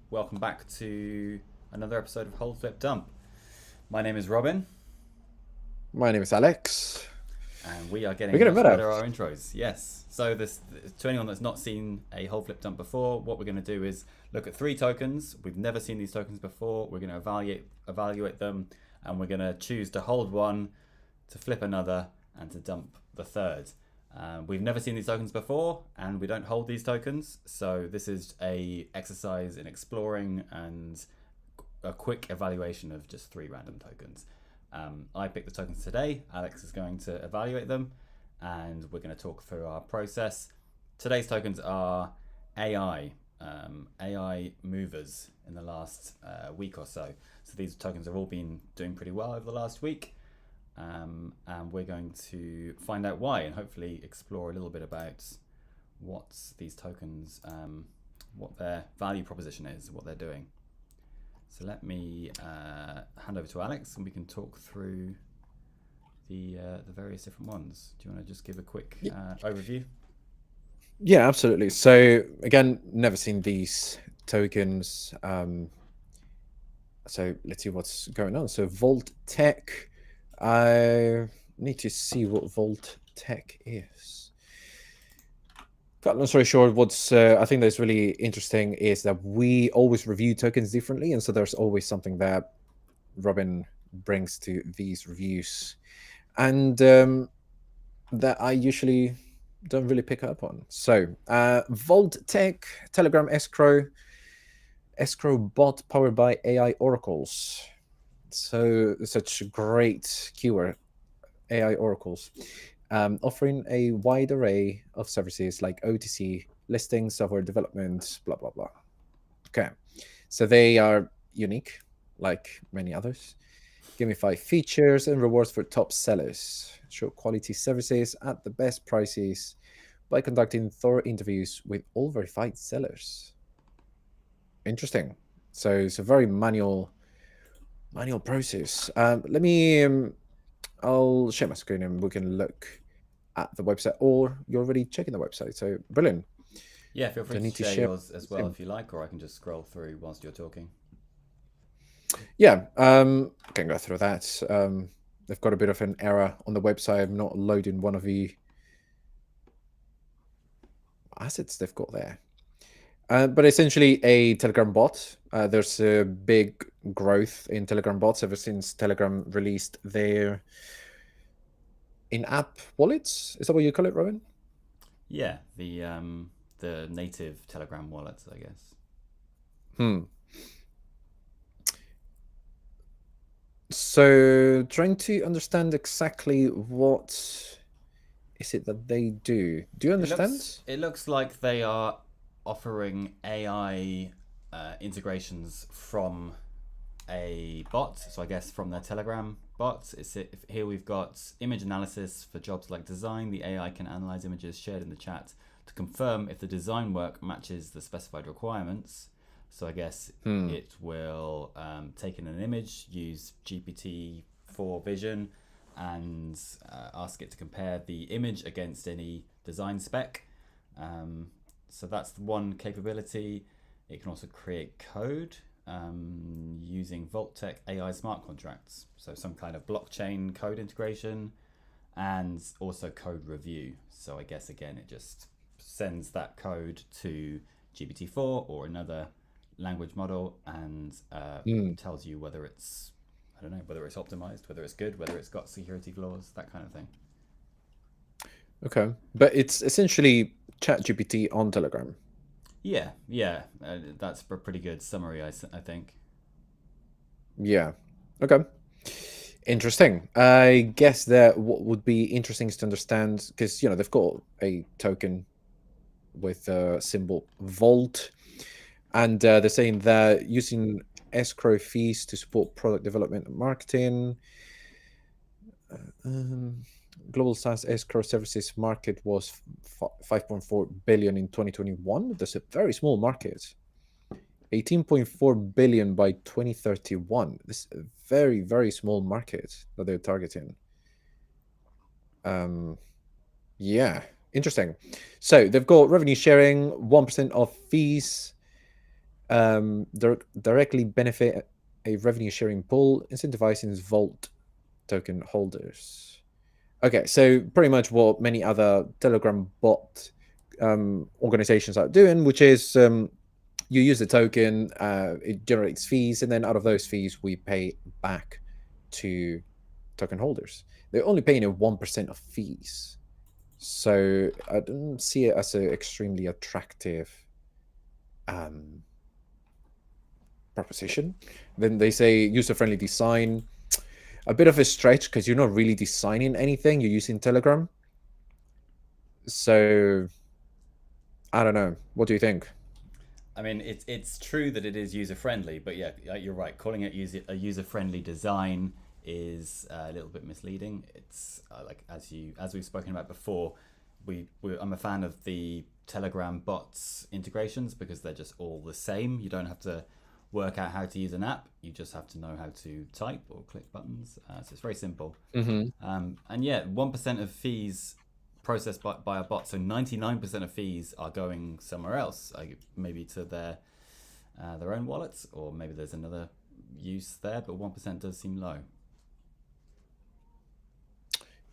Welcome back to another episode of Hold Flip Dump. My name is Robin, My name is Alex. and we are We're getting getting much better. better at our intros. Yes. So to anyone that's not seen a Hold Flip Dump before, what we're going to do is look at three tokens. We've never seen these tokens before. We're going to evaluate them, and we're going to choose to hold one, to flip another, and to dump the third. We've never seen these tokens before, and we don't hold these tokens. So this is a exercise in exploring and a quick evaluation of just three random tokens. I picked the tokens today. Alex is going to evaluate them, and we're going to talk through our process. Today's tokens are AI movers in the last week or so. So these tokens have all been doing pretty well over the last week. And we're going to find out why and hopefully explore a little bit about what these tokens, what their value proposition is, what they're doing. So let me hand over to Alex and we can talk through the various different ones. Do you want to just give a quick overview? Yeah, absolutely. So again, never seen these tokens. So let's see what's going on. So Vault Tech. I need to see what Vault Tech is. Cut long story short, what's I think that's really interesting is that we always review tokens differently, and so there's always something that Robin brings to these reviews, and that I usually don't really pick up on. So Vault Tech, Telegram escrow bot powered by AI oracles. So such a great keyword, AI oracles, offering a wide array of services like OTC, listing, software development, blah blah blah. Okay, so they are unique, like many others. Gamify features and rewards for top sellers. Show quality services at the best prices by conducting thorough interviews with all verified sellers. Interesting. So it's a very manual process. Let me. I'll share my screen and we can look at the website, or you're already checking the website. So brilliant. Yeah, feel free Don't to need to share share. yours as well if you like, or I can just scroll through whilst you're talking. Yeah, can go through that. They've got a bit of an error on the website. I'm not loading one of the assets they've got there. But essentially a Telegram bot. There's a big growth in Telegram bots ever since Telegram released their in-app wallets. Is that what you call it, Robin? Yeah, the native Telegram wallets, I guess. So trying to understand exactly what is it that they do. Do you understand? It looks like they are offering AI integrations from a bot. So I guess from their Telegram bot. Here we've got image analysis for jobs like design. The AI can analyze images shared in the chat to confirm if the design work matches the specified requirements. So I guess it will take in an image, use GPT-4 Vision, and ask it to compare the image against any design spec. So that's one capability. It can also create code using Vault-Tec AI smart contracts. So some kind of blockchain code integration and also code review. So I guess, again, it just sends that code to GPT-4 or another language model and tells you whether it's, I don't know, whether it's optimized, whether it's good, whether it's got security flaws, that kind of thing. Okay, but it's essentially ChatGPT on Telegram. Yeah, that's a pretty good summary, I think. Yeah. Okay. Interesting. I guess that what would be interesting is to understand, because they've got a token with a symbol Vault, and they're saying that using escrow fees to support product development and marketing. Global SaaS escrow services market was 5.4 billion in 2021. That's a very small market. 18.4 billion by 2031. This is a very, very small market that they're targeting. Yeah, interesting. So they've got revenue sharing, 1% of fees, directly benefit a revenue sharing pool, incentivizing Vault token holders. Okay, so pretty much what many other Telegram bot organizations are doing, which is you use the token, it generates fees, and then out of those fees, we pay back to token holders. They're only paying a 1% of fees. So I don't see it as an extremely attractive proposition. Then they say user-friendly design. A bit of a stretch because you're not really designing anything. You're using Telegram. So I don't know. What do you think? I mean, it's true that it is user friendly, but yeah, you're right. Calling it a user friendly design is a little bit misleading. It's like as we've spoken about before, I'm a fan of the Telegram bots integrations because they're just all the same. You don't have to work out how to use an app. You just have to know how to type or click buttons. So it's very simple. And yeah, 1% of fees processed by a bot. So 99% of fees are going somewhere else, maybe to their own wallets, or maybe there's another use there. But 1% does seem low.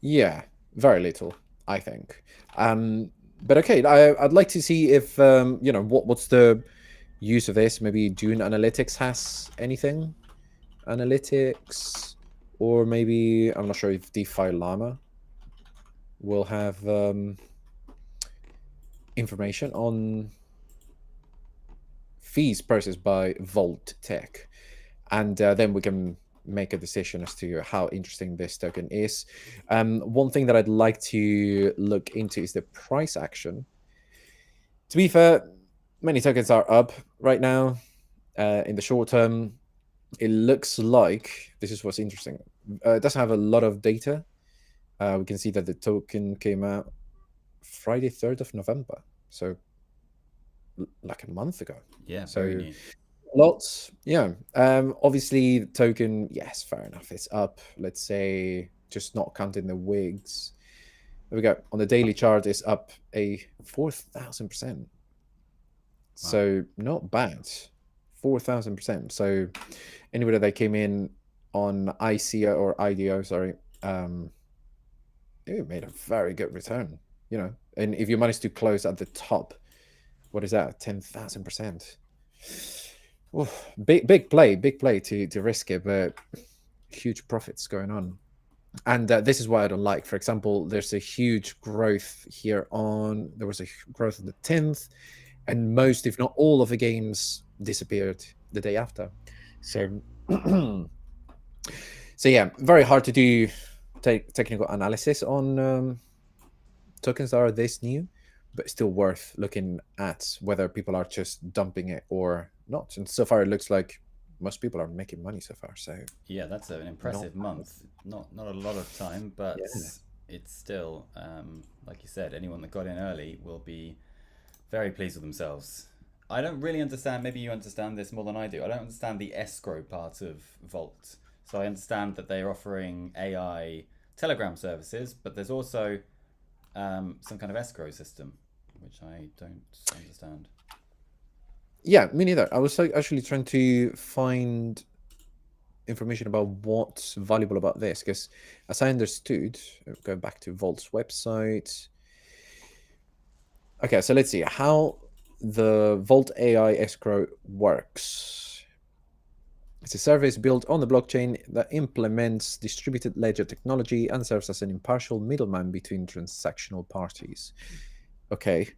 Yeah, very little, I think. But okay, I'd like to see if what's the use of this. Maybe Dune Analytics has anything. Analytics, or maybe I'm not sure if DeFi Llama will have information on fees processed by Vault Tech, and then we can make a decision as to how interesting this token is. One thing that I'd like to look into is the price action. To be fair, many tokens are up right now. In the short term, it looks like this is what's interesting. It doesn't have a lot of data. We can see that the token came out Friday, 3rd of November. So like a month ago. Yeah, so very new. lots. Yeah. Obviously the token, yes, fair enough. It's up, let's say, just not counting the wigs. There we go. On the daily chart, it's up a 4,000%. So not bad. 4,000%. So anybody that came in on ICO or IDO, sorry, it made a very good return, and if you manage to close at the top, what is that, 10,000%? Big play to risk it, but huge profits going on. And this is what I don't like. For example, there's a huge growth here there was a growth on the 10th, and most, if not all, of the games disappeared the day after. So so yeah, very hard to do technical analysis on tokens that are this new, but still worth looking at whether people are just dumping it or not. And so far, it looks like most people are making money so far. So yeah, that's an impressive month. Not a lot of time, but it's still, like you said, anyone that got in early will be very pleased with themselves. I don't really understand. Maybe you understand this more than I do. I don't understand the escrow part of Vault. So I understand that they're offering AI Telegram services, but there's also some kind of escrow system, which I don't understand. Yeah, me neither. I was actually trying to find information about what's valuable about this, because as I understood, going back to Vault's website. Okay, so let's see how the Vault AI escrow works. It's a service built on the blockchain that implements distributed ledger technology and serves as an impartial middleman between transactional parties. Okay.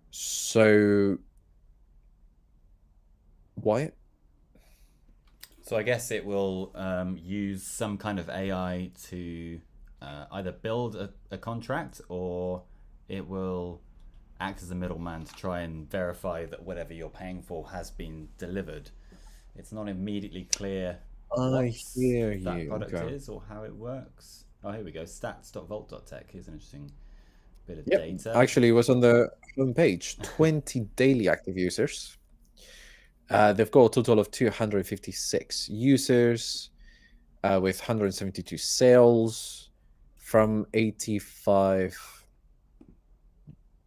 So, Wyatt? So I guess it will use some kind of AI to either build a contract, or it will act as a middleman to try and verify that whatever you're paying for has been delivered. It's not immediately clear what that product is or how it works. Oh, here we go. Stats.vault.tech. Here's an interesting bit of data. Actually, it was on the homepage. 20 daily active users. They've got a total of 256 users with 172 sales from 85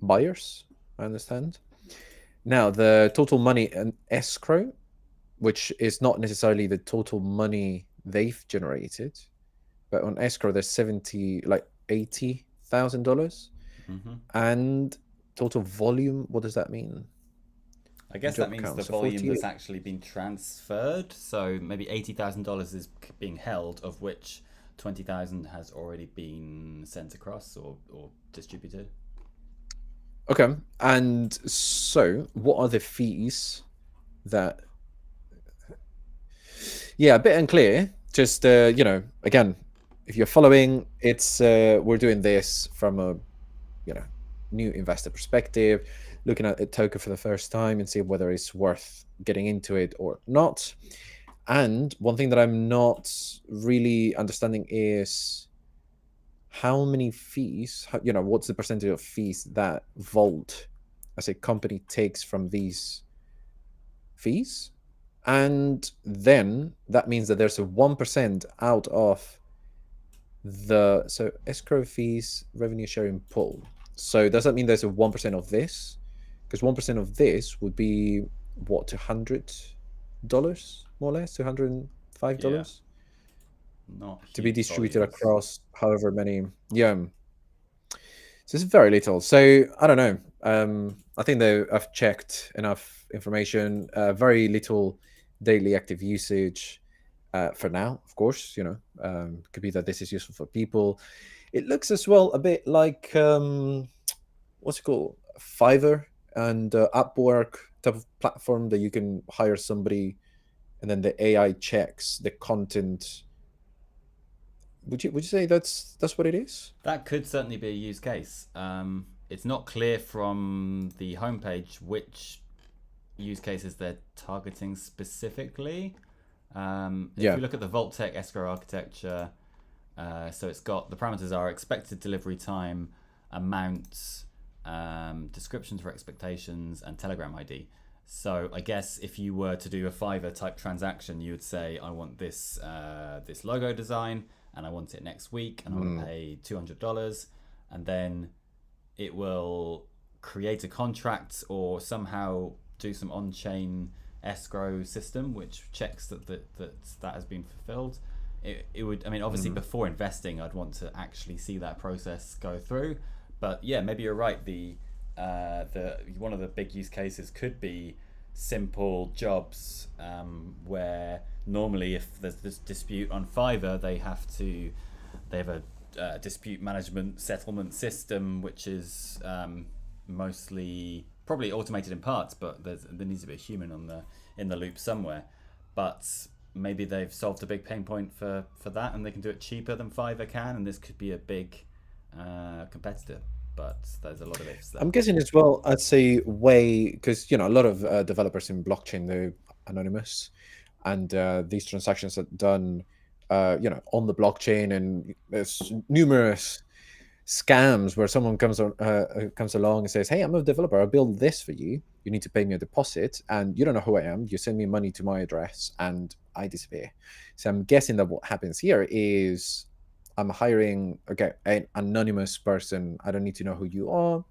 buyers, I understand. Now, the total money and escrow, which is not necessarily the total money they've generated, but on escrow there's $80,000, Hmm. and total volume. What does that mean? I guess that Job means count. the So volume 48. that's actually been transferred. So maybe $80,000 is being held, of which 20,000 has already been sent across or distributed. Okay. And so, what are the fees that? Yeah, a bit unclear. Just again, if you're following, it's we're doing this from a you know new investor perspective, looking at a token for the first time and see whether it's worth getting into it or not. And one thing that I'm not really understanding is how many fees, what's the percentage of fees that Vault as a company takes from these fees. And then that means that there's a 1% out of so escrow fees, revenue sharing pool. So does that mean there's a 1% of this? Because 1% of this would be what, $200 more or less, Yeah, $205 not to be huge distributed volumes. across however many. Yeah. So it's very little. So I don't know. I think that I've checked enough information. Very little daily active usage for now. Of course, could be that this is useful for people. It looks as well a bit like what's it called, Fiverr and Upwork type of platform that you can hire somebody and then the AI checks the content. Would you say that's what it is? That could certainly be a use case. It's not clear from the homepage which use cases they're targeting specifically. If Yeah. we look at the Vault Tech escrow architecture, so it's got the parameters are expected delivery time, amount, descriptions for expectations, and Telegram ID. So I guess if you were to do a Fiverr type transaction, you would say, I want this logo design, and I want it next week, and I want to Mm. pay $200, and then it will create a contract or somehow do some on-chain escrow system which checks that has been fulfilled. It would, I mean, obviously Mm. before investing I'd want to actually see that process go through, but yeah, maybe you're right. The one of the big use cases could be simple jobs, where normally if there's this dispute on Fiverr they have a dispute management settlement system which is mostly probably automated in parts, but there needs to be a human in the loop somewhere. But maybe they've solved a big pain point for that, and they can do it cheaper than Fiverr can, and this could be a big competitor. But there's a lot of ifs there. I'm guessing as well. I'd say way because a lot of developers in blockchain, they're anonymous, and these transactions are done, on the blockchain, and there's numerous scams where someone comes along and says, "Hey, I'm a developer. I'll build this for you. You need to pay me a deposit, and you don't know who I am. You send me money to my address, and I disappear." So I'm guessing that what happens here is I'm hiring an anonymous person. I don't need to know who you are,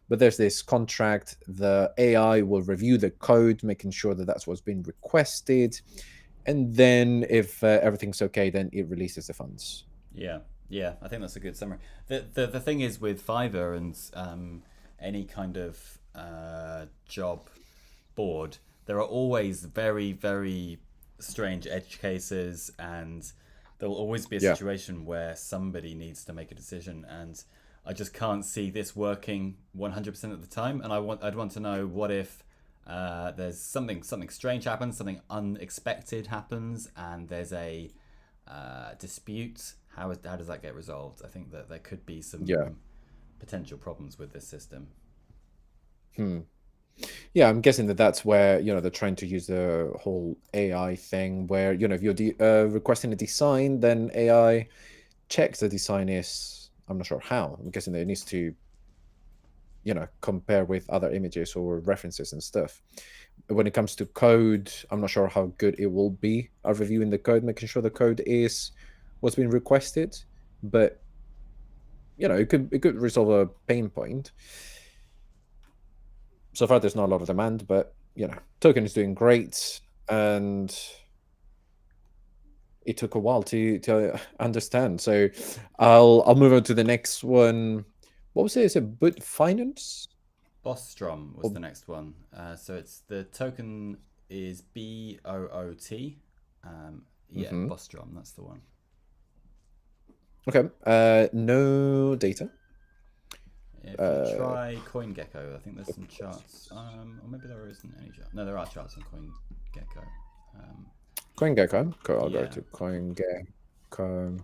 but there's this contract. The AI will review the code, making sure that that's what's been requested, and then if everything's okay, then it releases the funds. Yeah, yeah, I think that's a good summary. The thing is with Fiverr and any kind of job board, there are always very, very strange edge cases, and there will always be a Yeah. situation where somebody needs to make a decision, and I just can't see this working 100% of the time. And I'd want to know, what if there's something strange happens, something unexpected happens, and there's a dispute. How does that get resolved? I think that there could be Yeah. some potential problems with this system. Hmm. Yeah, I'm guessing that that's where they're trying to use the whole AI thing, where if you're requesting a design, then AI checks the design is. I'm not sure how. I'm guessing that it needs to compare with other images or references and stuff. When it comes to code, I'm not sure how good it will be at reviewing the code, making sure the code is what's been requested, but it could resolve a pain point. So far, there's not a lot of demand, but token is doing great, and it took a while to understand. So I'll move on to the next one. What was it? Is it Boot Finance? Bostrom was Or, the next one. So it's the token is BOOT. Yeah, mhm. Bostrom, that's the one. Okay. No data. If you try CoinGecko, I think there's some charts. Or maybe there isn't any charts. No, there are charts on CoinGecko. CoinGecko. Cool, I'll go Yeah. to CoinGecko.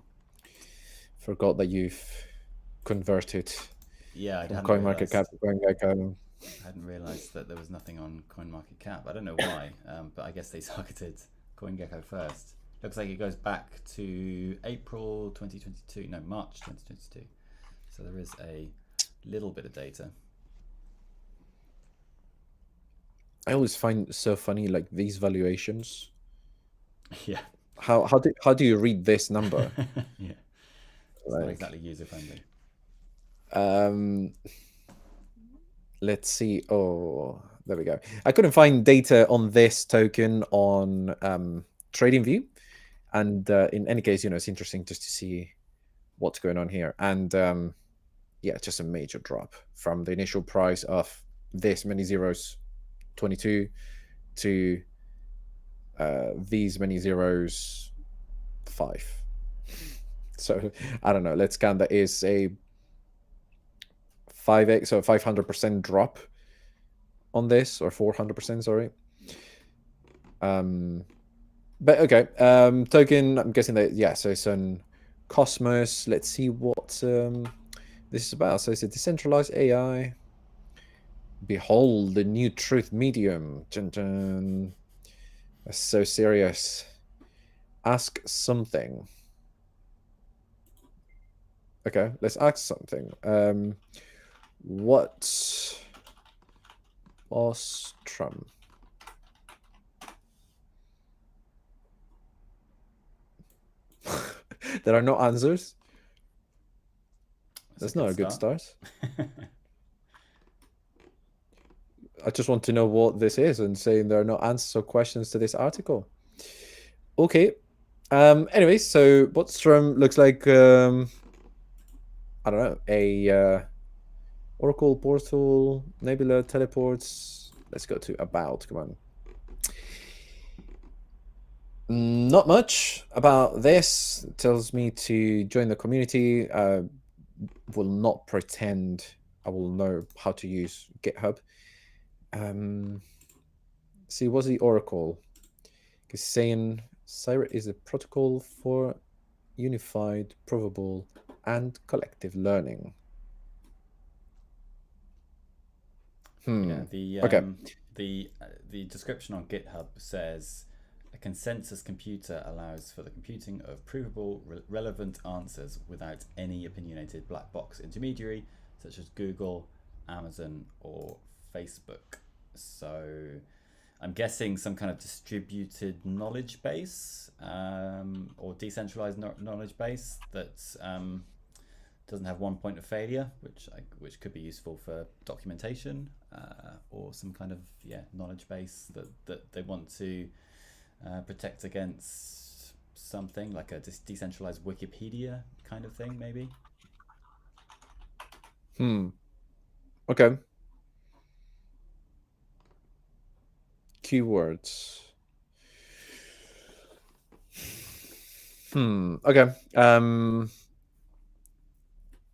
Forgot that you've converted Yeah, I from hadn't CoinMarketCap realized. to CoinGecko. I hadn't realized that there was nothing on CoinMarketCap. I don't know why, but I guess they targeted CoinGecko first. Looks like it goes back to April 2022. No, March 2022. So there is a little bit of data. I always find it so funny, like these valuations. Yeah. How do you read this number? Yeah. It's not Like, exactly user friendly. um, let's see. Oh, there we go. I couldn't find data on this token on TradingView, and in any case, it's interesting just to see what's going on here. And yeah, just a major drop from the initial price of this many zeros, 22, to these many zeros, 5. So I don't know. Let's count that is a 5x, so 500% drop on this, or 400%, sorry. But okay, token, I'm guessing that, yeah, so it's on Cosmos. Let's see what this is about. So it's a decentralized AI. Behold the new truth medium. Dun, dun. That's so serious. Ask something. Okay, let's ask something. What was Trump? There are no answers. That's not a good start. I just want to know what this is, and saying there are no answers or questions to this article. Okay. Anyways, so Botstrom looks like I don't know, a Oracle portal, Nebula teleports. Let's go to about. Come on. Not much about this. It tells me to join the community. Will not pretend I will know how to use GitHub. See, what's the Oracle? Because saying Siret is a protocol for unified, provable, and collective learning. Yeah, Okay. the description on GitHub says a consensus computer allows for the computing of provable, relevant answers without any opinionated black box intermediary, such as Google, Amazon, or Facebook. So I'm guessing some kind of distributed knowledge base or decentralized knowledge base that doesn't have one point of failure, which could be useful for documentation or some kind of knowledge base that they want to protect against something like a decentralized Wikipedia kind of thing, maybe. Okay. Keywords. Okay.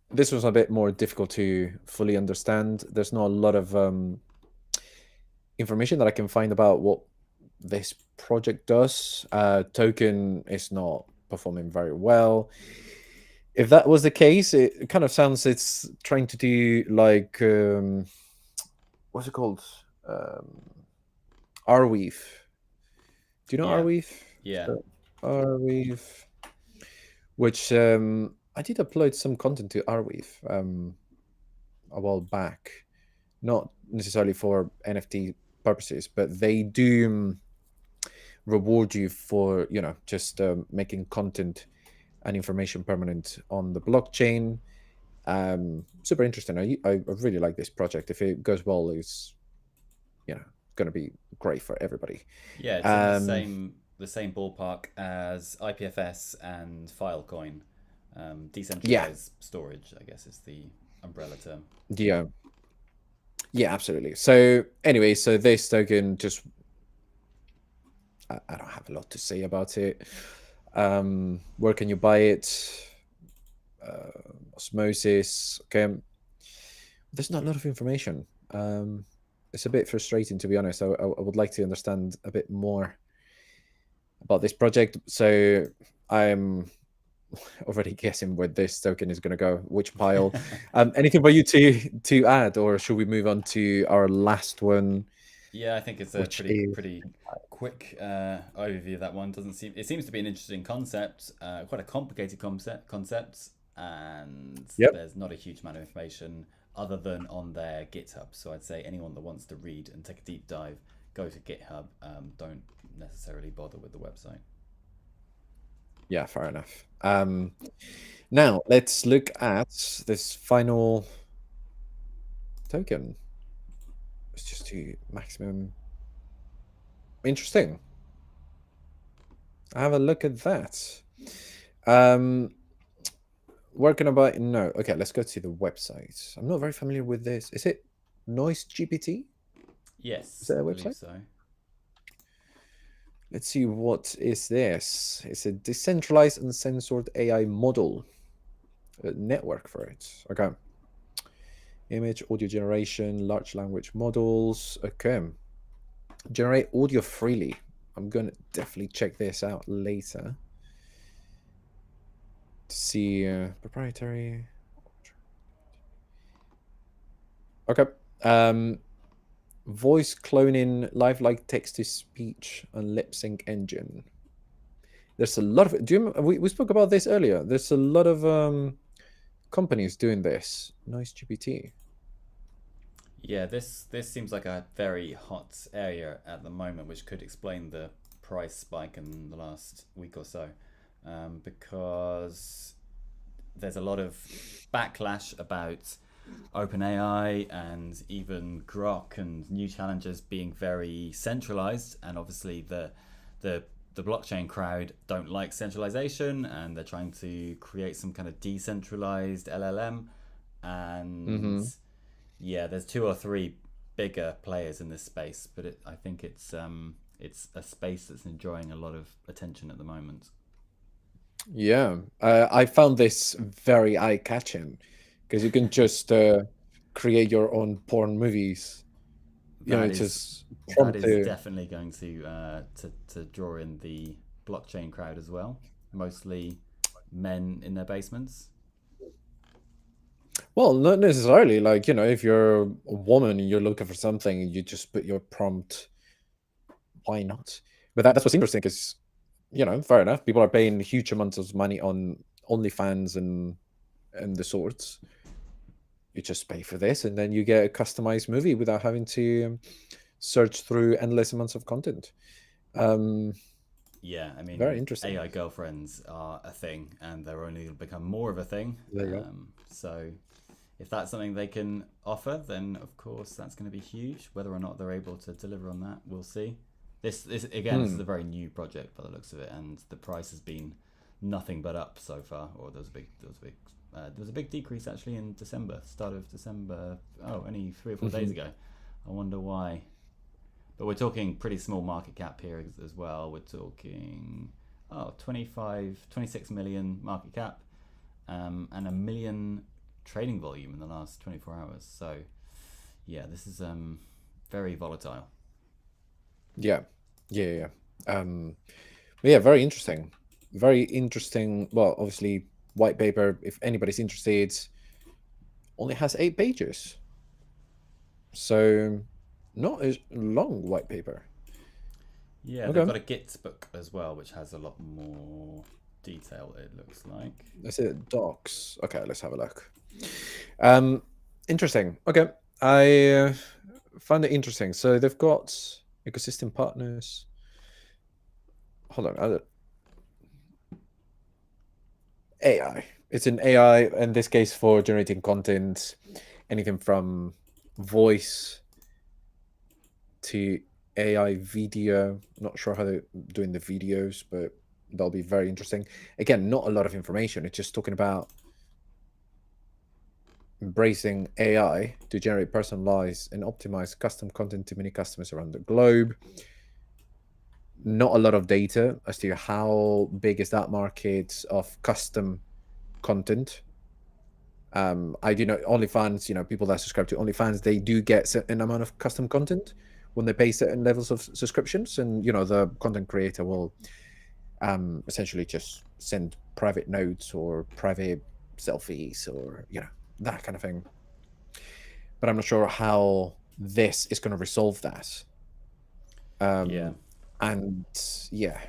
This was a bit more difficult to fully understand. There's not a lot of information that I can find about what this project does. Token is not performing very well. If that was the case, it kind of sounds it's trying to do like what's it called? Arweave. Do you know Arweave? Yeah. So, Arweave, which I did upload some content to Arweave a while back, not necessarily for NFT purposes, but they do reward you for just making content and information permanent on the blockchain. Super interesting. I really like this project. If it goes well, it's going to be great for everybody. Yeah, it's in Um, the same ballpark as IPFS and Filecoin. yeah, Decentralized storage, I guess, is the umbrella term. yeah, yeah, absolutely. So anyway, so this token just I don't have a lot to say about it. Where can you buy it? Osmosis. Okay, there's not a lot of information. It's a bit frustrating, to be honest. I would like to understand a bit more about this project. So I'm already guessing where this token is going to go, which pile. Anything for you to add, or should we move on to our last one, Yeah, I think it's a which is pretty quick overview of that one. Doesn't seem it seems to be an interesting concept, quite a complicated concept, and yep, there's not a huge amount of information other than on their GitHub. So I'd say anyone that wants to read and take a deep dive, go to GitHub. Don't necessarily bother with the website. yeah, fair enough. Now let's look at this final token. It's just to maximum. Interesting. Have a look at that. Where can I buy? No. Okay, let's go to the website. I'm not very familiar with this. Is it Noise GPT? Is Yes, that a I believe website? so. Let's see, what is this? It's a decentralized and censored AI model, a network for it. Okay. Image, audio generation, large language models. Okay. Generate audio freely. I'm going to definitely check this out later to see proprietary. Okay. Voice cloning, lifelike text to speech, and lip sync engine. There's a lot of. Do you? We spoke about this earlier. There's a lot of companies doing this. Nice GPT. Yeah, this seems like a very hot area at the moment, which could explain the price spike in the last week or so, because there's a lot of backlash about OpenAI and even Grok and new challenges being very centralized, and obviously the the blockchain crowd don't like centralization, and they're trying to create some kind of decentralized LLM, and Mm-hmm. yeah, there's two or three bigger players in this space, but I think it's a space that's enjoying a lot of attention at the moment. Yeah, I found this very eye-catching because you can just create your own porn movies. That is Just that prompt is to. definitely going to draw in the blockchain crowd as well. Mostly men in their basements. Well, not necessarily. Like, if you're a woman and you're looking for something, you just put your prompt. Why not? But that's what's interesting because, fair enough. People are paying huge amounts of money on OnlyFans and the sorts. You just pay for this, and then you get a customized movie without having to search through endless amounts of content. Um, Yeah, I Very mean, interesting. AI girlfriends are a thing, and they're only going to become more of a thing. There you go. So, if that's something they can offer, then of course that's going to be huge. Whether or not they're able to deliver on that, we'll see. This again, this is Hmm. a very new project by the looks of it, and the price has been nothing but up so far. Or there was a big decrease actually in December, start of December. Oh, only 3 or 4 days Hmm. ago. I wonder why. But we're talking pretty small market cap here as well. We're talking 26 million market cap, and a million trading volume in the last 24 hours. So yeah, this is very volatile. Yeah, yeah, yeah. But yeah, very interesting. Very interesting. Well, obviously, white paper. If anybody's interested, only has 8 pages, so not a long white paper. Yeah, they've Okay, got a Git book as well, which has a lot more detail. It looks like. that's it. Docs. Okay, let's have a look. Um, Interesting. Okay, I find it interesting. So they've got ecosystem partners. Hold on, AI. It's an AI in this case for generating content, anything from voice to AI video. Not sure how they're doing the videos, but that'll be very interesting. Again, not a lot of information. It's just talking about embracing AI to generate personalized and optimized custom content to many customers around the globe. Not a lot of data as to how big is that market of custom content. I do know OnlyFans, people that subscribe to OnlyFans, they do get certain amount of custom content when they pay certain levels of subscriptions, and the content creator will essentially just send private notes or private selfies or that kind of thing. But I'm not sure how this is going to resolve that. Yeah. And yeah,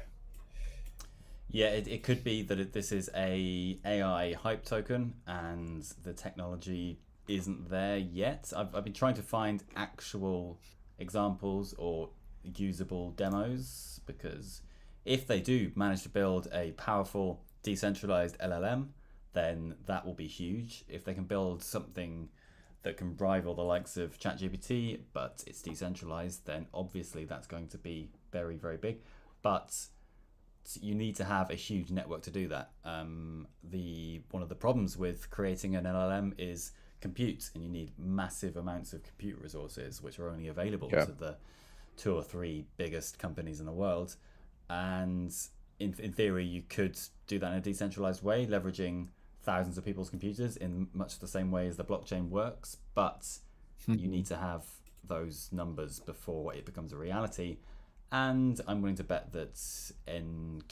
Yeah, it could be that this is a AI hype token and the technology isn't there yet. I've been trying to find actual examples or usable demos, because if they do manage to build a powerful decentralized LLM, then that will be huge. If they can build something that can rival the likes of ChatGPT, but it's decentralized, then obviously that's going to be very, very big. But you need to have a huge network to do that. One of the problems with creating an LLM is compute, and you need massive amounts of compute resources, which are only available to the 2 or 3 biggest companies in the world. And in theory, you could do that in a decentralized way, leveraging thousands of people's computers in much the same way as the blockchain works. But you need to have those numbers before it becomes a reality. And I'm willing to bet that ENQAI,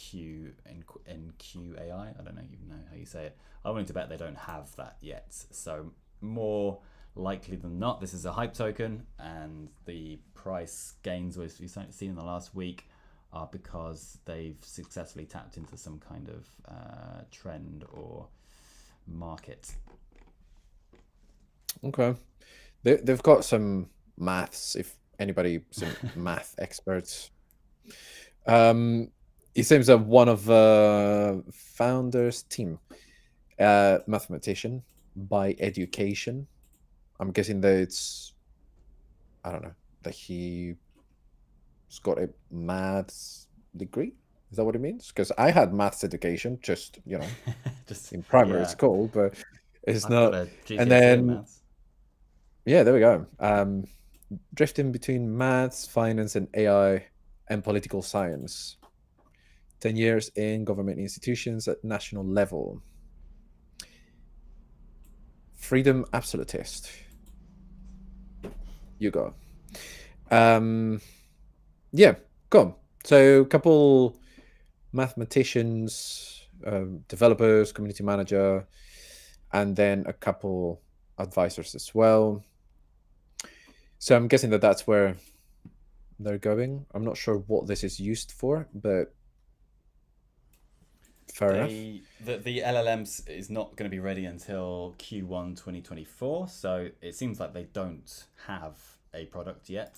I don't even know how you say it, I'm willing to bet they don't have that yet. So more likely than not, this is a hype token, and the price gains we've seen in the last week are because they've successfully tapped into some kind of trend or market. Okay. They've got some maths, if anybody, some math experts. It seems that one of the founders' team, mathematician by education. I'm guessing that I don't know, that he's got a maths degree. Is that what it means? Because I had maths education, just Just in primary school, but it's I've got not. a GCSE And in then maths. yeah, there we go. Drifting between maths, finance, and AI and political science. 10 years in government institutions at national level. Freedom absolutist. You go. Yeah, go. So, a couple mathematicians, developers, community manager, and then a couple advisors as well. So, I'm guessing that that's where they're going. I'm not sure what this is used for, but fair enough. The LLMs is not going to be ready until Q1 2024, so it seems like they don't have a product yet.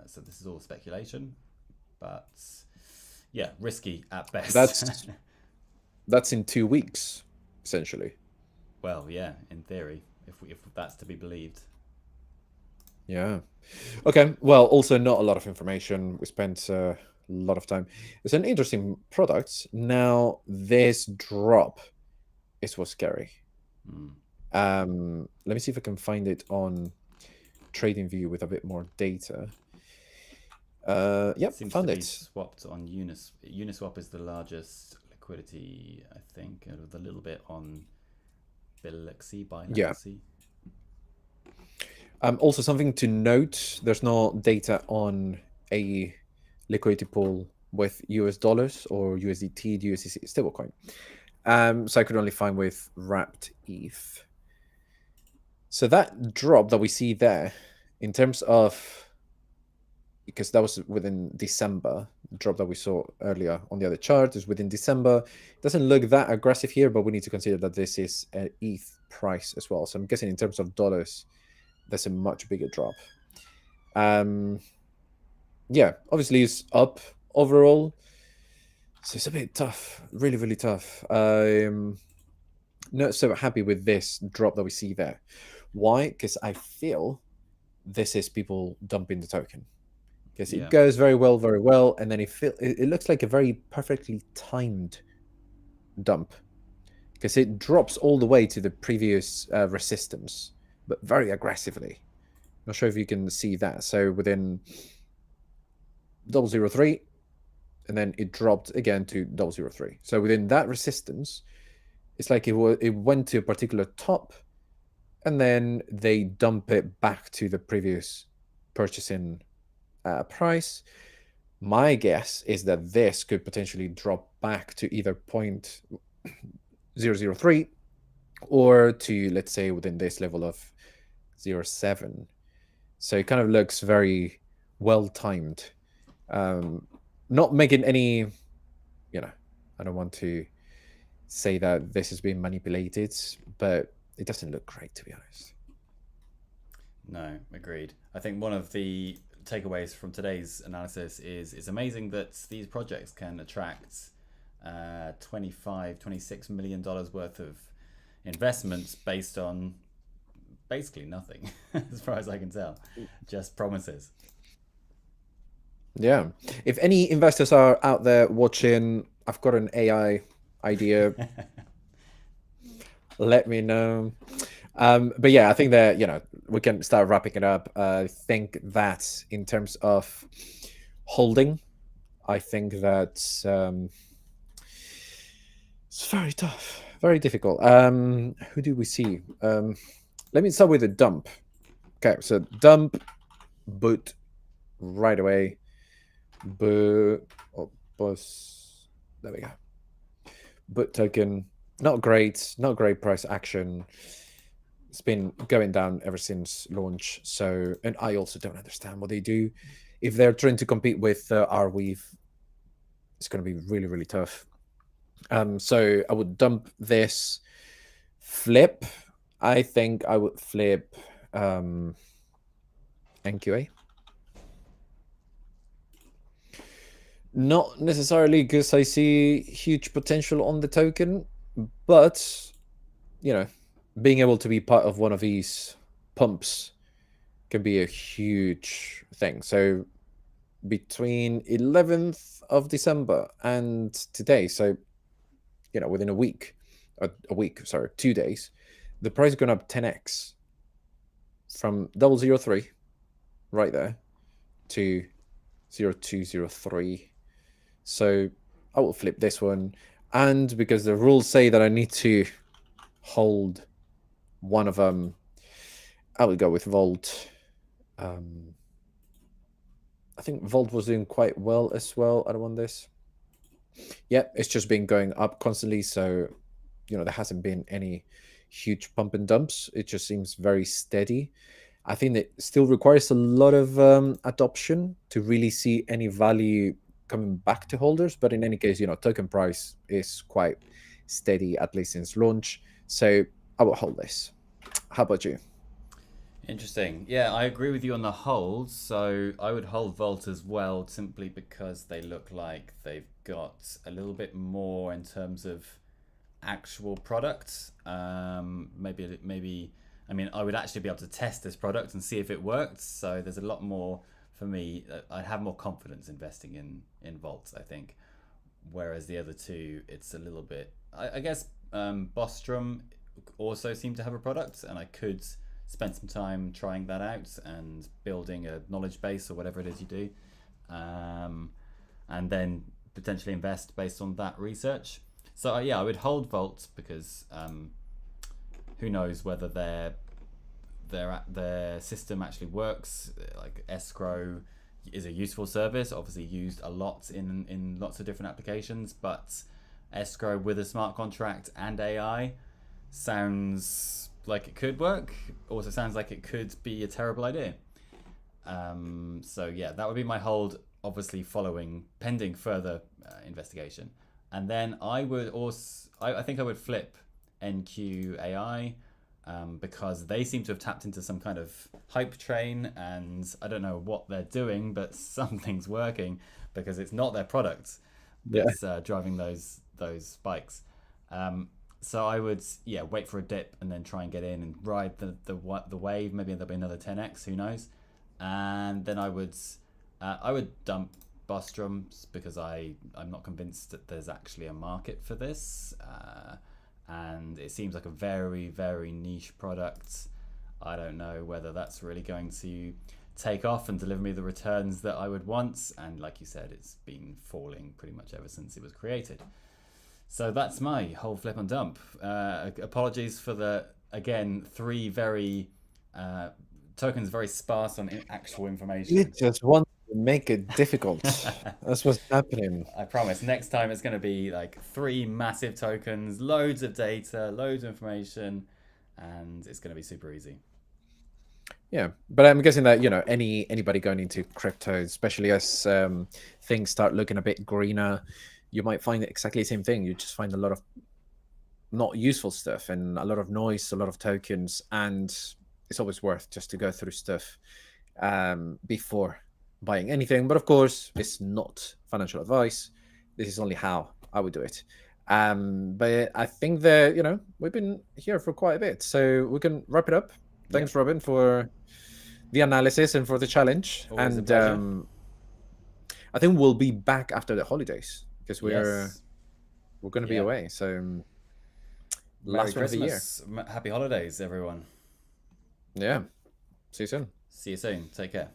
So this is all speculation, but yeah, risky at best. That's in 2 weeks, essentially. Well, yeah, in theory, if that's to be believed. Yeah. Okay. Well, also not a lot of information. We spent a lot of time. It's an interesting product. Now, this drop is what's scary. Let me see if I can find it on TradingView with a bit more data. Yep, Seems found to be it. swapped on Uniswap is the largest liquidity, I think, with a little bit on Biloxi, Biloxi. Also, something to note: there's no data on a liquidity pool with US dollars or USDT, USDC stablecoin. So I could only find with wrapped ETH. So that drop that we see there, in terms of, because that was within December, the drop that we saw earlier on the other chart is within December. It doesn't look that aggressive here, but we need to consider that this is an ETH price as well. So I'm guessing in terms of dollars, that's a much bigger drop. Yeah, obviously it's up overall. So it's a bit tough, really, really tough. I'm not so happy with this drop that we see there. Why? Because I feel this is people dumping the token. because it Yeah. goes very well, and then it looks like a very perfectly timed dump, because it drops all the way to the previous resistance, but very aggressively. Not sure if you can see that. So within 003, and then it dropped again to 003. So within that resistance, it's like it went to a particular top, and then they dump it back to the previous purchasing price. My guess is that this could potentially drop back to either 0.003 or to, let's say, within this level of 0.7. So it kind of looks very well timed. Not making any, I don't want to say that this has been manipulated, but it doesn't look great, to be honest. No, agreed. I think one of the takeaways from today's analysis is it's amazing that these projects can attract 26 million dollars worth of investments based on basically nothing, as far as I can tell, just promises. Yeah. If any investors are out there watching, I've got an AI idea. Let me know. But yeah, I think that, we can start wrapping it up. I think that in terms of holding, I think that it's very tough, very difficult. Who do we see? Let me start with a dump. Okay, so dump, boot, right away. Boot, bus. There we go. Boot token, not great price action. It's been going down ever since launch. So, and I also don't understand what they do. If they're trying to compete with Arweave, it's going to be really, really tough. So I would dump this, flip. I think I would flip ENQAI. Not necessarily because I see huge potential on the token, but, being able to be part of one of these pumps can be a huge thing. So between 11th of December and today, so, within a week, 2 days, the price has gone up 10x from 003 right there to 0203. So I will flip this one. And because the rules say that I need to hold one of them, I will go with Volt. I think Volt was doing quite well as well. I don't want this. Yeah, it's just been going up constantly. So, there hasn't been any huge pump and dumps. It just seems very steady. I think that still requires a lot of adoption to really see any value coming back to holders. But in any case, token price is quite steady, at least since launch. So I will hold this. How about you? Interesting. Yeah, I agree with you on the hold. So I would hold Volt as well, simply because they look like they've got a little bit more in terms of actual product. Maybe. I mean, I would actually be able to test this product and see if it worked. So there's a lot more for me. I'd have more confidence investing in Volt, I think. Whereas the other two, it's a little bit. I guess Bostrom also seemed to have a product, and I could spend some time trying that out and building a knowledge base or whatever it is you do, and then potentially invest based on that research. So yeah, I would hold Volt because who knows whether their system actually works. Like escrow is a useful service, obviously used a lot in lots of different applications, but escrow with a smart contract and AI sounds like it could work. Also sounds like it could be a terrible idea. So yeah, that would be my hold, obviously following pending further investigation. And then I would also, I think I would flip ENQAI because they seem to have tapped into some kind of hype train, and I don't know what they're doing, but something's working because it's not their product that's driving those spikes. So I would wait for a dip and then try and get in and ride the wave. Maybe there'll be another 10x, who knows? And then I would I would dump Bostrom's because I'm not convinced that there's actually a market for this, and it seems like a very very niche product. I don't know whether that's really going to take off and deliver me the returns that I would want. And like you said, it's been falling pretty much ever since it was created. So that's my whole flip and dump. Apologies for the, again, three very tokens very sparse on actual information. You just want to make it difficult. That's what's happening. I promise. Next time it's going to be like three massive tokens, loads of data, loads of information, and it's going to be super easy. Yeah, but I'm guessing that anybody going into crypto, especially as things start looking a bit greener, you might find exactly the same thing. You just find a lot of not useful stuff and a lot of noise, a lot of tokens, and it's always worth just to go through stuff before buying anything. But of course, it's not financial advice. This is only how I would do it. But I think that we've been here for quite a bit, so we can wrap it up. Thanks, Robin, for the analysis and for the challenge. Always a and pleasure. I think we'll be back after the holidays because we're Yes. going to be away. So Merry last one of the year. Christmas. Happy holidays, everyone. Yeah. See you soon. See you soon. Take care.